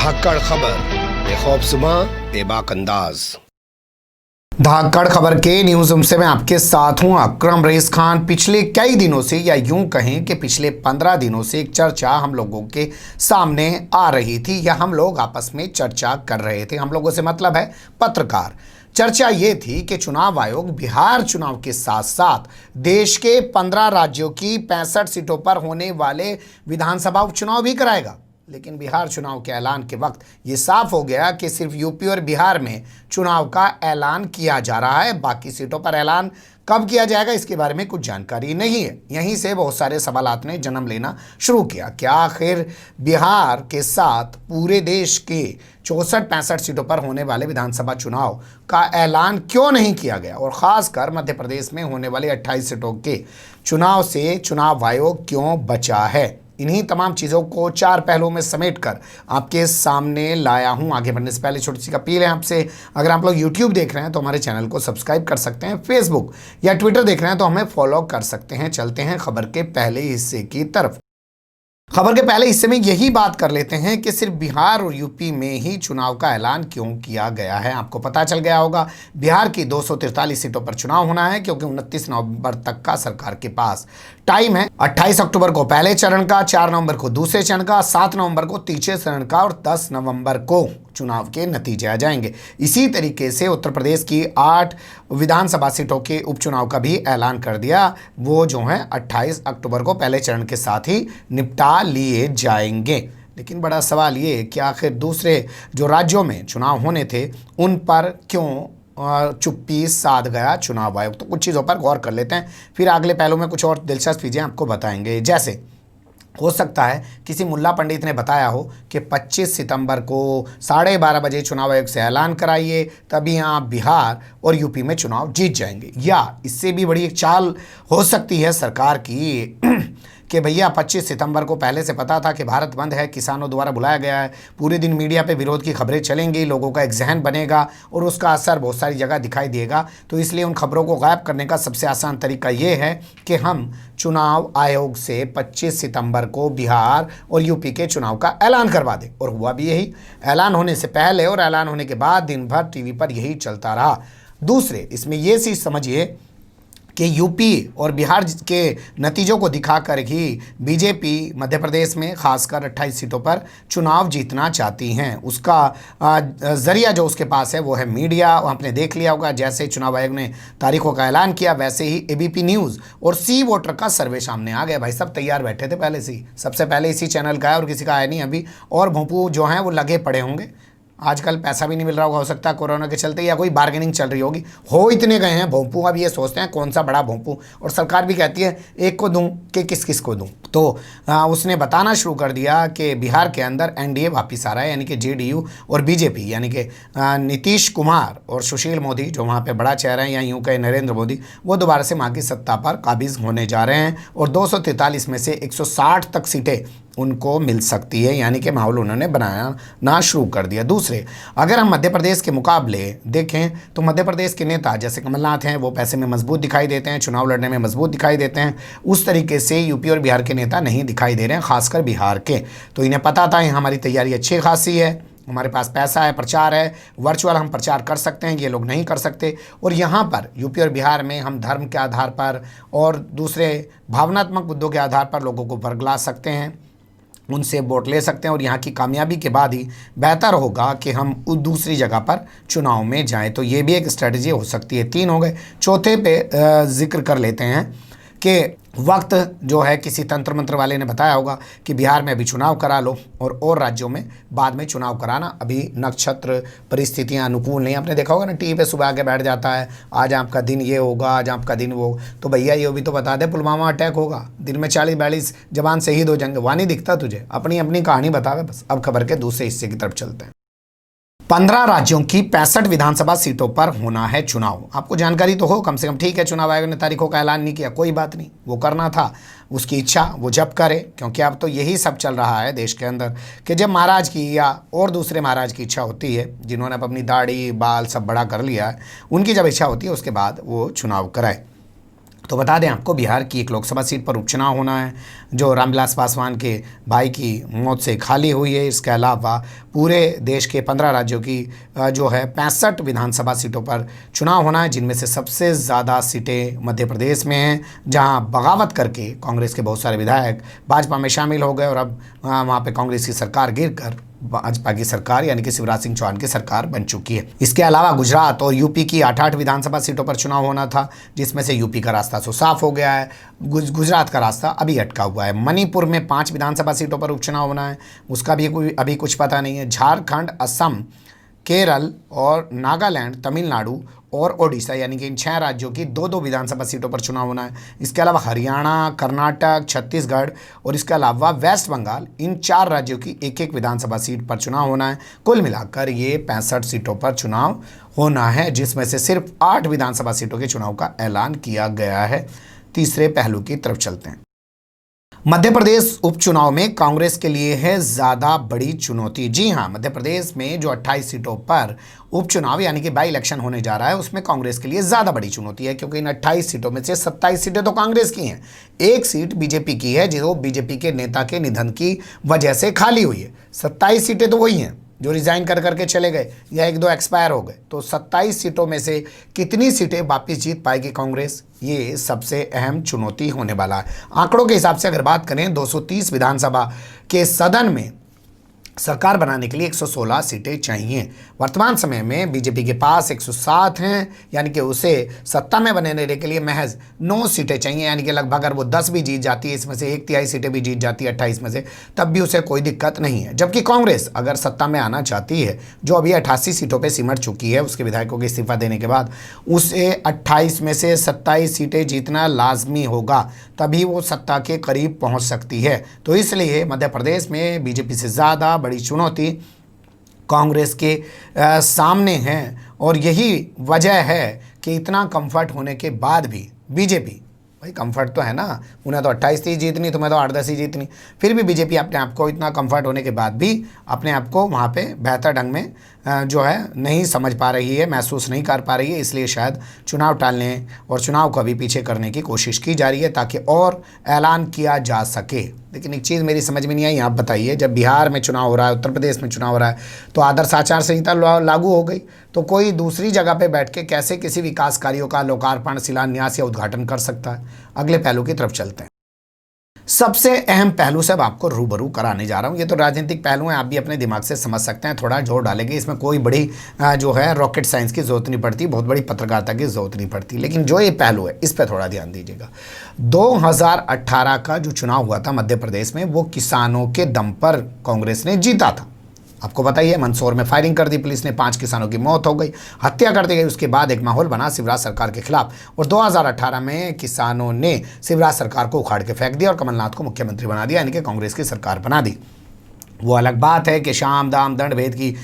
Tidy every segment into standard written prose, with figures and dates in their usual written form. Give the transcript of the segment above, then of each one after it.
धाकड़ खबर, बेखौफ बेबाक अंदाज। धाकड़ खबर के न्यूज रूम से मैं आपके साथ हूं अकरम रईस खान। पिछले कई दिनों से, या यूं कहें कि पिछले 15 दिनों से एक चर्चा हम लोगों के सामने आ रही थी, या हम लोग आपस में चर्चा कर रहे थे। हम लोगों से मतलब है पत्रकार। चर्चा ये थी कि चुनाव आयोग बिहार चुनाव के साथ साथ देश के 15 राज्यों की 65 सीटों पर होने वाले विधानसभा उपचुनाव भी कराएगा। लेकिन बिहार चुनाव के ऐलान के वक्त ये साफ हो गया कि सिर्फ यूपी और बिहार में चुनाव का ऐलान किया जा रहा है। बाकी सीटों पर ऐलान कब किया जाएगा इसके बारे में कुछ जानकारी नहीं है। यहीं से बहुत सारे सवालात ने जन्म लेना शुरू किया। क्या आखिर बिहार के साथ पूरे देश के 64-65 सीटों पर होने वाले विधानसभा चुनाव का ऐलान क्यों नहीं किया गया, और ख़ासकर मध्य प्रदेश में होने वाले 28 सीटों के चुनाव से चुनाव आयोग क्यों बचा है? इन्हीं तमाम चीज़ों को 4 पहलुओं में समेटकर आपके सामने लाया हूं। आगे बढ़ने से पहले छोटी सी अपील है आपसे, अगर आप लोग YouTube देख रहे हैं तो हमारे चैनल को सब्सक्राइब कर सकते हैं, Facebook या ट्विटर देख रहे हैं तो हमें फॉलो कर सकते हैं। चलते हैं खबर के पहले हिस्से की तरफ। खबर के पहले हिस्से में यही बात कर लेते हैं कि सिर्फ बिहार और यूपी में ही चुनाव का ऐलान क्यों किया गया है। आपको पता चल गया होगा बिहार की 243 सीटों पर चुनाव होना है, क्योंकि 29 नवंबर तक का सरकार के पास टाइम है। 28 अक्टूबर को पहले चरण का, 4 नवंबर को दूसरे चरण का, 7 नवंबर को तीसरे चरण का और 10 नवंबर को चुनाव के नतीजे आ जाएंगे। इसी तरीके से उत्तर प्रदेश की 8 विधानसभा सीटों के उपचुनाव का भी ऐलान कर दिया। वो जो है 28 अक्टूबर को पहले चरण के साथ ही निपटा लिए जाएंगे। लेकिन बड़ा सवाल ये कि आखिर दूसरे जो राज्यों में चुनाव होने थे उन पर क्यों चुप्पी साध गया चुनाव आयोग? तो कुछ चीज़ों पर गौर कर लेते हैं, फिर अगले पहलू में कुछ और दिलचस्प चीज़ें आपको बताएंगे। जैसे हो सकता है किसी मुल्ला पंडित ने बताया हो कि 25 सितंबर को 12:30 बजे चुनाव आयोग से ऐलान कराइए, तभी आप बिहार और यूपी में चुनाव जीत जाएंगे। या इससे भी बड़ी एक चाल हो सकती है सरकार की कि भैया 25 सितंबर को पहले से पता था कि भारत बंद है, किसानों द्वारा बुलाया गया है, पूरे दिन मीडिया पे विरोध की खबरें चलेंगी, लोगों का एक जहन बनेगा और उसका असर बहुत सारी जगह दिखाई देगा। तो इसलिए उन खबरों को गायब करने का सबसे आसान तरीका ये है कि हम चुनाव आयोग से 25 सितंबर को बिहार और यूपी के चुनाव का ऐलान करवा दें। और हुआ भी यही। ऐलान होने से पहले और ऐलान होने के बाद दिन भर टीवी पर यही चलता रहा। दूसरे, इसमें ये चीज़ समझिए कि यूपी और बिहार के नतीजों को दिखाकर ही बीजेपी मध्य प्रदेश में खासकर 28 सीटों पर चुनाव जीतना चाहती हैं। उसका ज़रिया जो उसके पास है वो है मीडिया। आपने देख लिया होगा, जैसे चुनाव आयोग ने तारीखों का ऐलान किया वैसे ही एबीपी न्यूज़ और सी वोटर का सर्वे सामने आ गया। भाई सब तैयार बैठे थे पहले से ही, सबसे पहले इसी चैनल का है और किसी का आया नहीं अभी। और भोंपू जो हैं वो लगे पड़े होंगे। आजकल पैसा भी नहीं मिल रहा होगा, हो सकता है कोरोना के चलते, या कोई बार्गेनिंग चल रही होगी। हो इतने गए हैं भोंपू, अब ये सोचते हैं कौन सा बड़ा भोंपू, और सरकार भी कहती है एक को दूं कि किस किस को दूं। तो उसने बताना शुरू कर दिया कि बिहार के अंदर एनडीए वापस आ रहा है, यानी कि जेडीयू और बीजेपी, यानी कि नीतीश कुमार और सुशील मोदी जो वहाँ पर बड़ा चेहरा है, या यूँ कहे नरेंद्र मोदी, वो दोबारा से वहाँ की सत्ता पर काबिज होने जा रहे हैं। और 243 में से 160 तक सीटें उनको मिल सकती है, यानी कि माहौल उन्होंने बनाना शुरू कर दिया। दूसरे, अगर हम मध्य प्रदेश के मुकाबले देखें तो मध्य प्रदेश के नेता जैसे कमलनाथ हैं वो पैसे में मजबूत दिखाई देते हैं, चुनाव लड़ने में मजबूत दिखाई देते हैं। उस तरीके से यूपी और बिहार के नेता नहीं दिखाई दे रहे हैं, खासकर बिहार के। तो इन्हें पता था हमारी तैयारी अच्छी खासी है, हमारे पास पैसा है, प्रचार है, वर्चुअल हम प्रचार कर सकते हैं, ये लोग नहीं कर सकते। और यहाँ पर यूपी और बिहार में हम धर्म के आधार पर और दूसरे भावनात्मक मुद्दों के आधार पर लोगों को वर्गला सकते हैं, उनसे वोट ले सकते हैं। और यहाँ की कामयाबी के बाद ही बेहतर होगा कि हम दूसरी जगह पर चुनाव में जाएं। तो ये भी एक स्ट्रेटजी हो सकती है। 3 हो गए। चौथे पे जिक्र कर लेते हैं कि वक्त जो है किसी तंत्र मंत्र वाले ने बताया होगा कि बिहार में अभी चुनाव करा लो और राज्यों में बाद में चुनाव कराना, अभी नक्षत्र परिस्थितियां अनुकूल नहीं। आपने देखा होगा ना, टीवी पे सुबह आके बैठ जाता है, आज आपका दिन ये होगा, आज आपका दिन वो। तो भैया ये भी तो बता दे, पुलवामा अटैक होगा, दिन में 40-42 जवान शहीद हो जाएंगे, वहाँ नहीं दिखता तुझे? अपनी अपनी कहानी बतावे बस। अब खबर के दूसरे हिस्से की तरफ चलते हैं। 15 राज्यों की 65 विधानसभा सीटों पर होना है चुनाव। आपको जानकारी तो हो कम से कम, ठीक है चुनाव आयोग ने तारीखों का ऐलान नहीं किया, कोई बात नहीं, वो करना था, उसकी इच्छा, वो जब करे। क्योंकि अब तो यही सब चल रहा है देश के अंदर कि जब महाराज की या और दूसरे महाराज की इच्छा होती है, जिन्होंने अब अपनी दाढ़ी बाल सब बड़ा कर लिया है, उनकी जब इच्छा होती है उसके बाद वो चुनाव कराए। तो बता दें आपको, बिहार की एक लोकसभा सीट पर उपचुनाव होना है जो रामविलास पासवान के भाई की मौत से खाली हुई है। इसके अलावा पूरे देश के 15 राज्यों की जो है 65 विधानसभा सीटों पर चुनाव होना है, जिनमें से सबसे ज़्यादा सीटें मध्य प्रदेश में हैं, जहां बगावत करके कांग्रेस के बहुत सारे विधायक भाजपा में शामिल हो गए और अब वहाँ पर कांग्रेस की सरकार गिरकर भाजपा की सरकार यानी कि शिवराज सिंह चौहान की सरकार बन चुकी है। इसके अलावा गुजरात और यूपी की 8-8 विधानसभा सीटों पर चुनाव होना था, जिसमें से यूपी का रास्ता तो साफ हो गया है, गुजरात का रास्ता अभी अटका हुआ है। मणिपुर में 5 विधानसभा सीटों पर उपचुनाव होना है, उसका भी अभी कुछ पता नहीं है। झारखंड, असम, केरल और नागालैंड, तमिलनाडु और ओडिशा यानी कि इन 6 राज्यों की 2-2 विधानसभा सीटों पर चुनाव होना है। इसके अलावा हरियाणा, कर्नाटक, छत्तीसगढ़ और इसके अलावा वेस्ट बंगाल, इन 4 राज्यों की 1-1 विधानसभा सीट पर चुनाव होना है। कुल मिलाकर ये 65 सीटों पर चुनाव होना है, जिसमें से सिर्फ 8 विधानसभा सीटों के चुनाव का ऐलान किया गया है। तीसरे पहलू की तरफ चलते हैं। मध्य प्रदेश उपचुनाव में कांग्रेस के लिए है ज़्यादा बड़ी चुनौती। जी हां, मध्य प्रदेश में जो 28 सीटों पर उपचुनाव यानी कि बाई इलेक्शन होने जा रहा है, उसमें कांग्रेस के लिए ज़्यादा बड़ी चुनौती है, क्योंकि इन 28 सीटों में से 27 सीटें तो कांग्रेस की हैं, 1 सीट बीजेपी की है जो बीजेपी के नेता के निधन की वजह से खाली हुई है। 27 सीटें तो वही हैं जो रिजाइन कर करके चले गए या 1-2 एक्सपायर हो गए। तो 27 सीटों में से कितनी सीटें वापस जीत पाएगी कांग्रेस, ये सबसे अहम चुनौती होने वाला है। आंकड़ों के हिसाब से अगर बात करें, 230 विधानसभा के सदन में सरकार बनाने के लिए 116 सीटें चाहिए। वर्तमान समय में बीजेपी के पास 107 हैं, यानी कि उसे सत्ता में बने रहने के लिए महज 9 सीटें चाहिए, यानी कि लगभग अगर वो 10 भी जीत जाती है, इसमें से 1/3 सीटें भी जीत जाती है 28 में से, तब भी उसे कोई दिक्कत नहीं है। जबकि कांग्रेस अगर सत्ता में आना चाहती है, जो अभी 88 सीटों पर सिमट चुकी है उसके विधायकों के इस्तीफा देने के बाद, उसे 28 में से 27 सीटें जीतना लाजमी होगा, तभी वो सत्ता के करीब पहुँच सकती है। तो इसलिए मध्य प्रदेश में बीजेपी से ज़्यादा बड़ी चुनौती कांग्रेस के सामने है, और यही वजह है कि इतना कंफर्ट होने के बाद भी बीजेपी, भाई कंफर्ट तो है ना, उन्हें तो 28 ही जीतनी, तुम्हें तो 8-10 ही जीतनी, फिर भी बीजेपी अपने आप को, इतना कंफर्ट होने के बाद भी अपने आप को वहाँ पे बेहतर ढंग में जो है नहीं समझ पा रही है, महसूस नहीं कर पा रही है। इसलिए शायद चुनाव टालने और चुनाव को अभी पीछे करने की कोशिश की जा रही है, ताकि और ऐलान किया जा सके। लेकिन एक चीज़ मेरी समझ में नहीं आई, आप बताइए, जब बिहार में चुनाव हो रहा है, उत्तर प्रदेश में चुनाव हो रहा है, तो आदर्श आचार संहिता लागू हो गई, तो कोई दूसरी जगह पे बैठ के कैसे किसी विकास कार्यों का लोकार्पण, शिलान्यास या उद्घाटन कर सकता है। अगले पहलू की तरफ चलते हैं। सबसे अहम पहलू से अब आपको रूबरू कराने जा रहा हूँ। ये तो राजनीतिक पहलू हैं, आप भी अपने दिमाग से समझ सकते हैं, थोड़ा जोर डालेंगे, इसमें कोई बड़ी जो है रॉकेट साइंस की जरूरत नहीं पड़ती, बहुत बड़ी पत्रकारिता की जरूरत नहीं पड़ती। लेकिन जो ये पहलू है, इस पर थोड़ा ध्यान दीजिएगा। 2018 का जो चुनाव हुआ था मध्य प्रदेश में, वो किसानों के दम पर कांग्रेस ने जीता था। आपको बताइए, मंदसौर में फायरिंग कर दी पुलिस ने, 5 किसानों की मौत हो गई, हत्या कर दी गई। उसके बाद एक माहौल बना शिवराज सरकार के खिलाफ, और 2018 में किसानों ने शिवराज सरकार को उखाड़ के फेंक दिया और कमलनाथ को मुख्यमंत्री बना दिया, यानी कि कांग्रेस की सरकार बना दी। वो अलग बात है कि शाम दाम दंड भेद की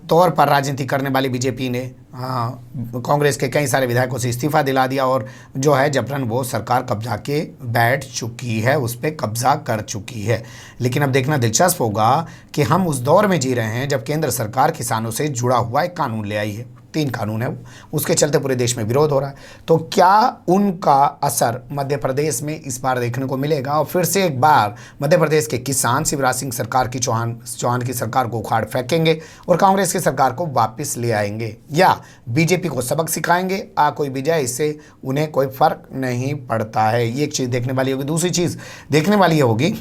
तौर पर राजनीति करने वाली बीजेपी ने कांग्रेस के कई सारे विधायकों से इस्तीफा दिला दिया, और जो है जबरन वो सरकार कब्जा के बैठ चुकी है, उस पर कब्जा कर चुकी है। लेकिन अब देखना दिलचस्प होगा कि हम उस दौर में जी रहे हैं जब केंद्र सरकार किसानों से जुड़ा हुआ एक कानून ले आई है, 3 कानून है वो, उसके चलते पूरे देश में विरोध हो रहा है। तो क्या उनका असर मध्य प्रदेश में इस बार देखने को मिलेगा, और फिर से एक बार मध्य प्रदेश के किसान शिवराज सिंह सरकार की चौहान की सरकार को उखाड़ फेंकेंगे और कांग्रेस की सरकार को वापस ले आएंगे, या बीजेपी को सबक सिखाएंगे, कोई भी जाए, इससे उन्हें कोई फर्क नहीं पड़ता है। ये एक चीज़ देखने वाली होगी। दूसरी चीज़ देखने वाली ये होगी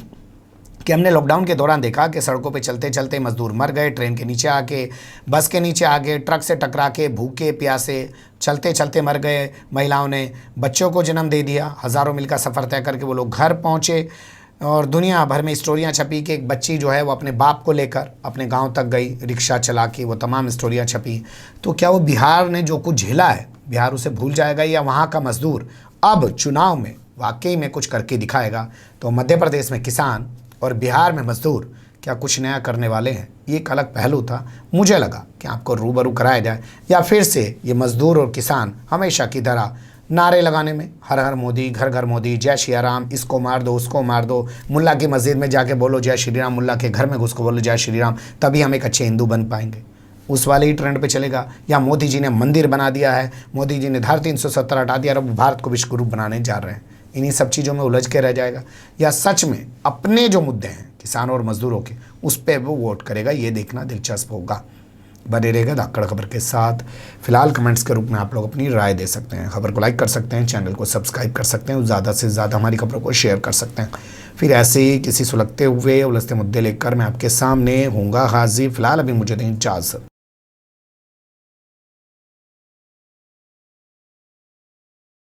कि हमने लॉकडाउन के दौरान देखा कि सड़कों पे चलते चलते मजदूर मर गए, ट्रेन के नीचे आके, बस के नीचे आके, ट्रक से टकरा के, भूखे प्यासे चलते चलते मर गए। महिलाओं ने बच्चों को जन्म दे दिया, हज़ारों मील का सफ़र तय करके वो लोग घर पहुँचे, और दुनिया भर में स्टोरियाँ छपी कि एक बच्ची जो है वो अपने बाप को लेकर अपने गांव तक गई रिक्शा चला के, वो तमाम स्टोरियाँ छपी। तो क्या वो बिहार ने जो कुछ झेला है, बिहार उसे भूल जाएगा, या वहाँ का मजदूर अब चुनाव में वाकई में कुछ करके दिखाएगा? तो मध्य प्रदेश में किसान और बिहार में मजदूर क्या कुछ नया करने वाले हैं? ये एक अलग पहलू था, मुझे लगा कि आपको रूबरू कराया जाए, या फिर से ये मजदूर और किसान हमेशा की तरह नारे लगाने में, हर हर मोदी, घर घर मोदी, जय श्री राम, इसको मार दो उसको मार दो, मुल्ला की मस्जिद में जाके बोलो जय श्री राम, मुल्ला के घर में घुस को बोलो जय श्री राम, तभी हम एक अच्छे हिंदू बन पाएंगे। उस वाले ही ट्रेंड पे चलेगा, या मोदी जी ने मंदिर बना दिया है, मोदी जी ने धारा 370 हटा दिया और अब भारत को विश्व गुरु बनाने जा रहे हैं, इन्हीं सब चीज़ों में उलझ के रह जाएगा, या सच में अपने जो मुद्दे हैं किसानों और मजदूरों के उस पर वो वोट करेगा, ये देखना दिलचस्प होगा। बने रहेगा धाकड़ खबर के साथ। फिलहाल कमेंट्स के रूप में आप लोग अपनी राय दे सकते हैं, खबर को लाइक कर सकते हैं, चैनल को सब्सक्राइब कर सकते हैं, ज़्यादा से ज़्यादा हमारी खबरों को शेयर कर सकते हैं। फिर ऐसे ही किसी सुलगते हुए उलझते मुद्दे लेकर मैं आपके सामने होऊंगा हाजिर। फिलहाल अभी मुझे दें इजाज़त।